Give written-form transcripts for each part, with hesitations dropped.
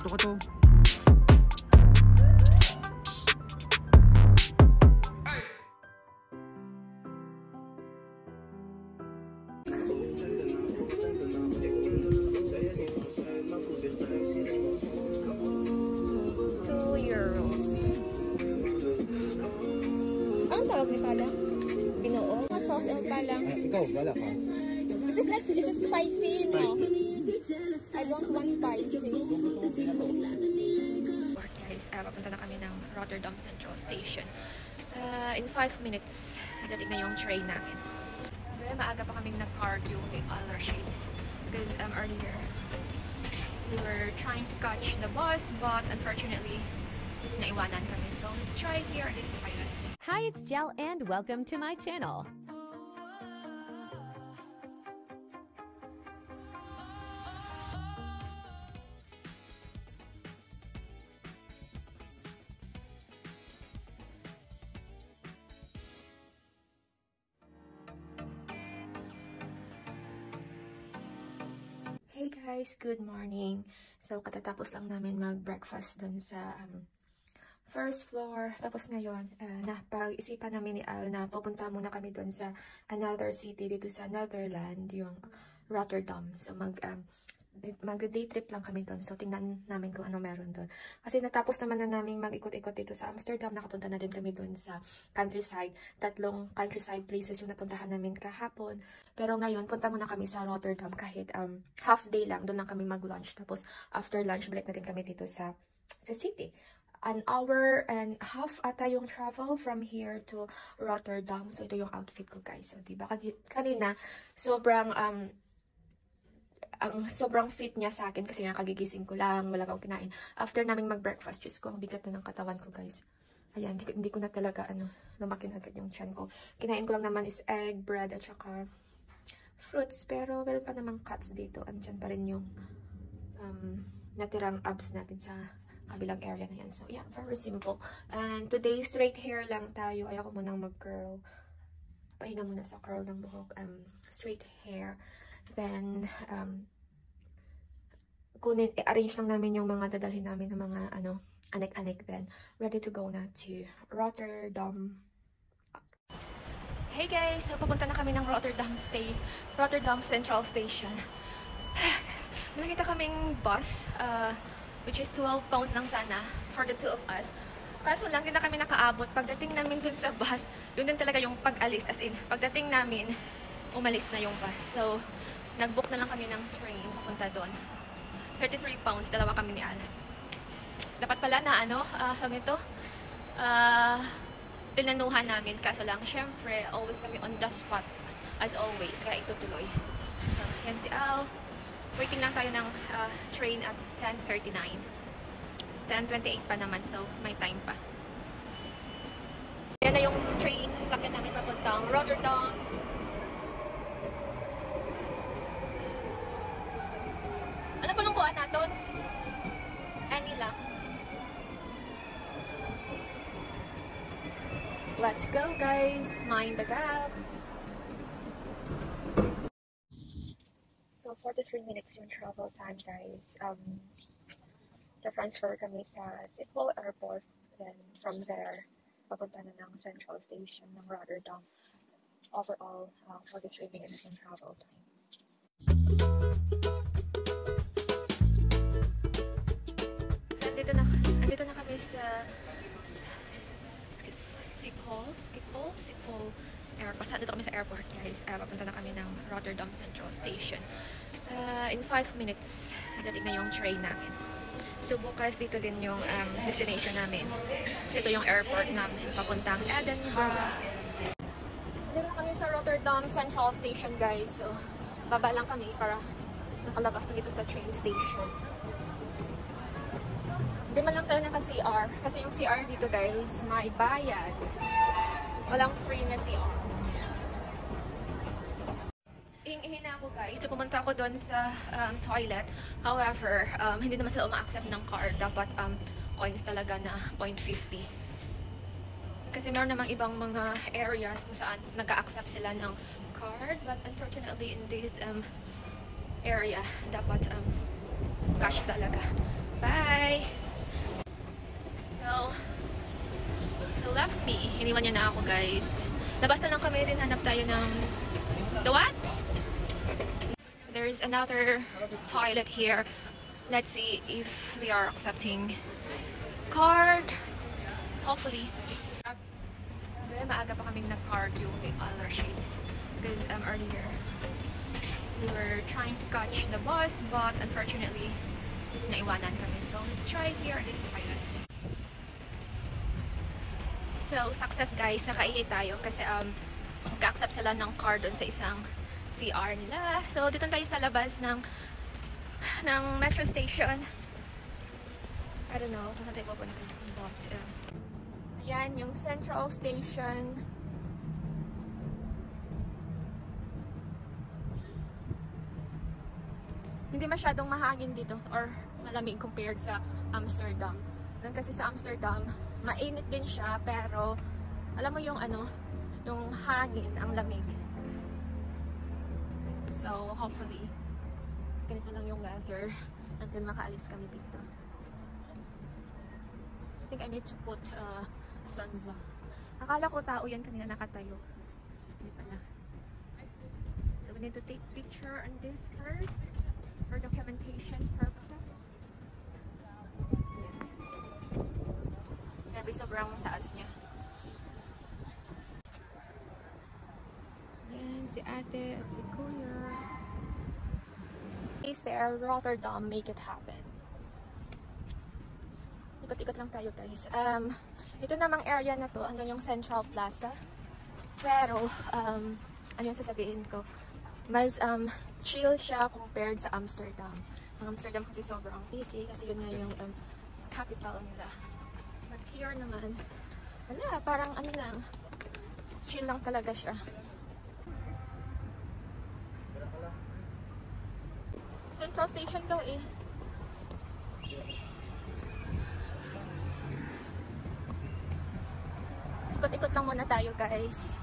ko to. Anong tawag ni pala? Ginoo? Sauce and pala. Ikaw, wala ka. Is it spicy? No. I don't want spicy. Guys, papunta na kami ng Rotterdam Central Station. In 5 minutes, dadating na yung train namin. Pero maaga pa kaming nag-cardio kay Al-Rashid. Because earlier, we were trying to catch the bus, but unfortunately, naiwanan kami. So let's try here this toilet. Hi, it's Jel and welcome to my channel. Hey guys, good morning. So katatapos lang namin mag-breakfast dun sa first floor. Tapos ngayon, napag-isipan namin ni Al na pupunta muna kami dun sa another city dito sa Netherlands, yung Rotterdam. So mag-day trip lang kami dun. So tingnan namin kung ano meron dun. Kasi natapos naman na namin mag-ikot-ikot dito sa Amsterdam. Nakapunta na din kami dun sa countryside. 3 countryside places yung napuntahan namin kahapon. Pero ngayon, punta muna kami sa Rotterdam kahit half day lang. Doon lang kami mag-lunch. Tapos after lunch, balik na din kami dito sa city. 1.5 hours ata yung travel from here to Rotterdam. So, ito yung outfit ko, guys. So, diba? Kanina, sobrang fit niya sa akin kasi nga kagigising ko lang, wala akong kinain. After naming mag-breakfast, Diyos ko, ang bigat na ng katawan ko, guys. Ayan, hindi ko na talaga, lumakin agad yung tiyan ko. Kinain ko lang naman is egg, bread, at saka fruits. Pero, meron pa namang cuts dito. Andyan pa rin yung natirang abs natin sa kabilang area na yan. So, yeah, very simple. And today, straight hair lang tayo. Ayoko munang mag-curl. Pahinga muna sa curl ng buhok. Straight hair. Then, arrange lang namin yung mga dadalhin namin ng mga, anek-anek. Then, ready to go na to Rotterdam. Hey guys! So, pupunta na kami ng Rotterdam Central Station. May nakita kaming bus, which is 12 pounds lang sana for the two of us. Kaso lang, din na kami nakaabot. Pagdating namin dun sa bus, yun din talaga yung pag-alis. As in, pagdating namin, umalis na yung bus. So, nag-book na lang kami ng train papunta doon. 33 pounds, dalawa kami ni Al. Dapat pala na pinanuhan namin. Kaso lang, syempre, always kami on the spot. As always, kaya ito tuloy. So, yan si Al. Waiting lang tayo ng train at 10:39. 10:28 pa naman, so may time pa. Yan na yung train na sasakyan namin papuntang Rotterdam. Ano pa nung kuhaan natin? Any lang. Let's go, guys! Mind the gap! So, 43 minutes yung travel time, guys. Transfer kami sa Schiphol Airport. Then, from there, papunta na ng Central Station ng Rotterdam. Overall, 43 minutes yung travel time. So, andito na kami sa Schiphol Airport. Dito kami sa airport, guys. Papunta na kami ng Rotterdam Central Station. In 5 minutes, dadating na yung train namin. So, bukas dito din yung destination namin. Kasi ito yung airport namin, papuntang Edinburgh. Dito na kami sa Rotterdam Central Station, guys. So, baba lang kami para nakalabas na dito sa train station. Hindi man lang tayo naka-CR. Kasi yung CR dito, guys, may bayad. Walang free na CR. Ihing-ihin na ako, guys. So, pumunta ako doon sa toilet. However, hindi naman sila uma-accept ng card. Dapat coins talaga na 0.50. Kasi meron namang ibang mga areas kung saan nag-a-accept sila ng card. But unfortunately, in this area, dapat cash talaga. Bye! So, he left me. Iniwan niya na ako, guys. Labas na lang kami din. Hanap tayo ng... The what? There's another toilet here. Let's see if they are accepting card. Hopefully. Maaga pa kaming nag-card yung other sheet. Because earlier, we were trying to catch the bus, but unfortunately, naiwanan kami. So, let's try here this toilet. So, success guys, nakaihi tayo kasi ka-accept sila ng card dun sa isang CR nila. So, dito tayo sa labas ng metro station. I don't know kung saan tayo pupunta. But, ayan, yung Central Station. Hindi masyadong mahangin dito or malamig compared sa Amsterdam. Doon kasi sa Amsterdam, mainit din siya pero alam mo yung yung hangin, ang lamig. So, hopefully, ganito lang yung weather until makaalis kami dito. I think I need to put sunblock. Akala ko tao yan kanina nakatayo. Hindi pala. So, we need to take picture on this first for documentation purposes. Grabe, sobrang taas niya. Yan, si ate at si kuya. Is there Rotterdam, make it happen. Ikot-ikot lang tayo guys. Ito namang area na to, ano yung Central Plaza. Pero, ano yung sasabihin ko? Mas chill siya compared sa Amsterdam. Ang Amsterdam kasi sobrang busy kasi yun nga yung capital nila. But here naman, wala, parang ano lang, chill lang talaga siya. Central Station daw eh. Ikot-ikot lang muna tayo guys.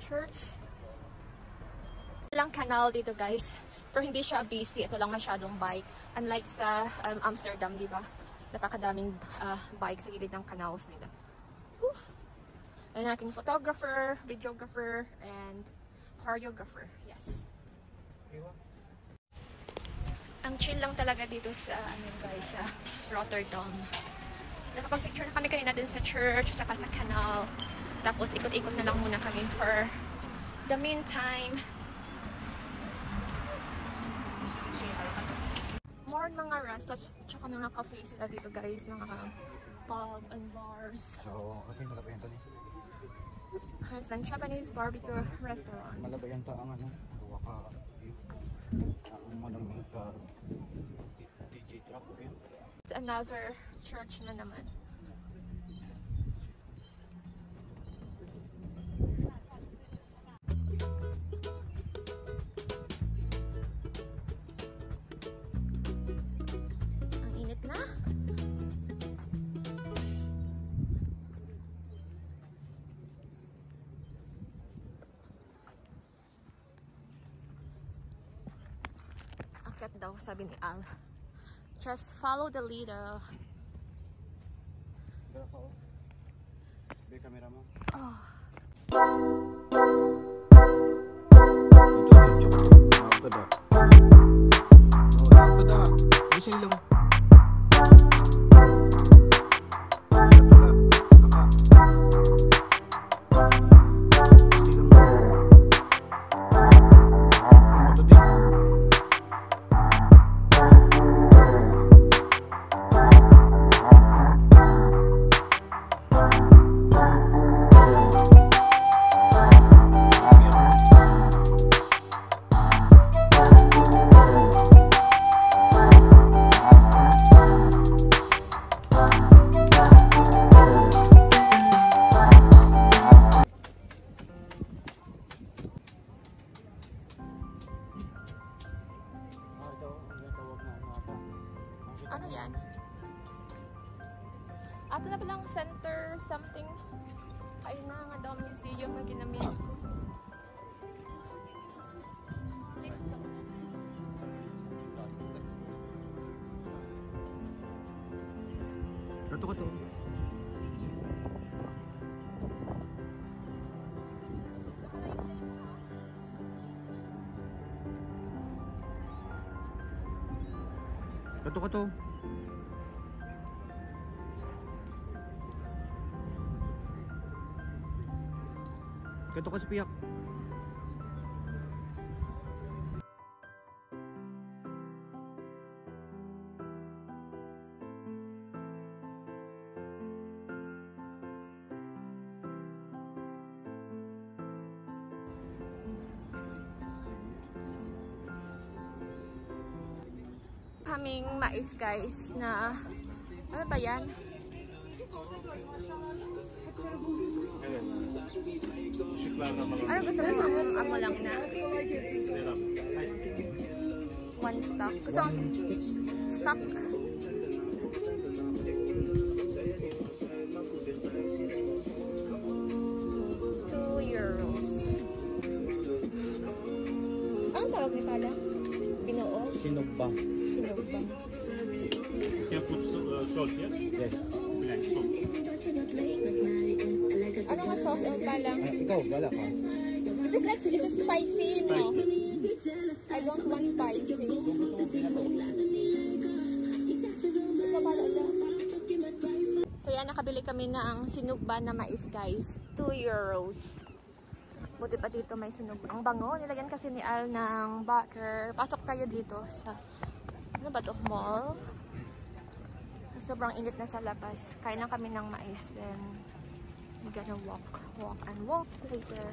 Church. Walang canal dito guys. Pero hindi siya busy. Ito lang masyadong bike. Unlike sa Amsterdam, di ba? Napakadaming bike sa gilid ng canals nila. Oof. Ang aking photographer, videographer, and choreographer. Yes. Ang chill lang talaga dito sa guys, sa Rotterdam. So, nakapag-picture na kami kanina dun sa church, saka sa canal. Tapos ikot-ikot na lang muna kami for the meantime. More mga restaurants, tsaka mga cafe sila dito guys, mga pub and bars. So, okay, malabay yan to ni. There's a Japanese barbecue restaurant. Malabay yan to ang gawa ka ang manamig ka DJ truck. It's another church na naman. Akyat daw, sabi ni Al. Just follow the leader. Dara ka o. Be camera mo. Oh. Ito, ito. Ito da. Gising lang. na palang center something. Ayun na nga daw museum na ginamit ko. Listo. Kato. Kato. Kato ka sa piyak. Kaming mais guys na ano ba yan? Ano gusto mo? Amo lang na one stock. Gusto mo stock? €2. Anong tawag ni Pala? Pinoo? Sinugba. Sinugba. Can put salt here? Yes. Black salt. Ano nga sauce ang Pala? Ikaw, wala ka. Is it spicy? No. I don't want spicy. Ito Pala ulit. So yan, nakabili kami ng sinugba na mais guys. €2. Buti pa dito may sinugba. Ang bango. Nilagyan kasi ni Al ng butter. Pasok tayo dito sa ano ba to? Mall. Sobrang init na sa labas. Kain lang kami ng mais. Then we're gonna walk and walk later.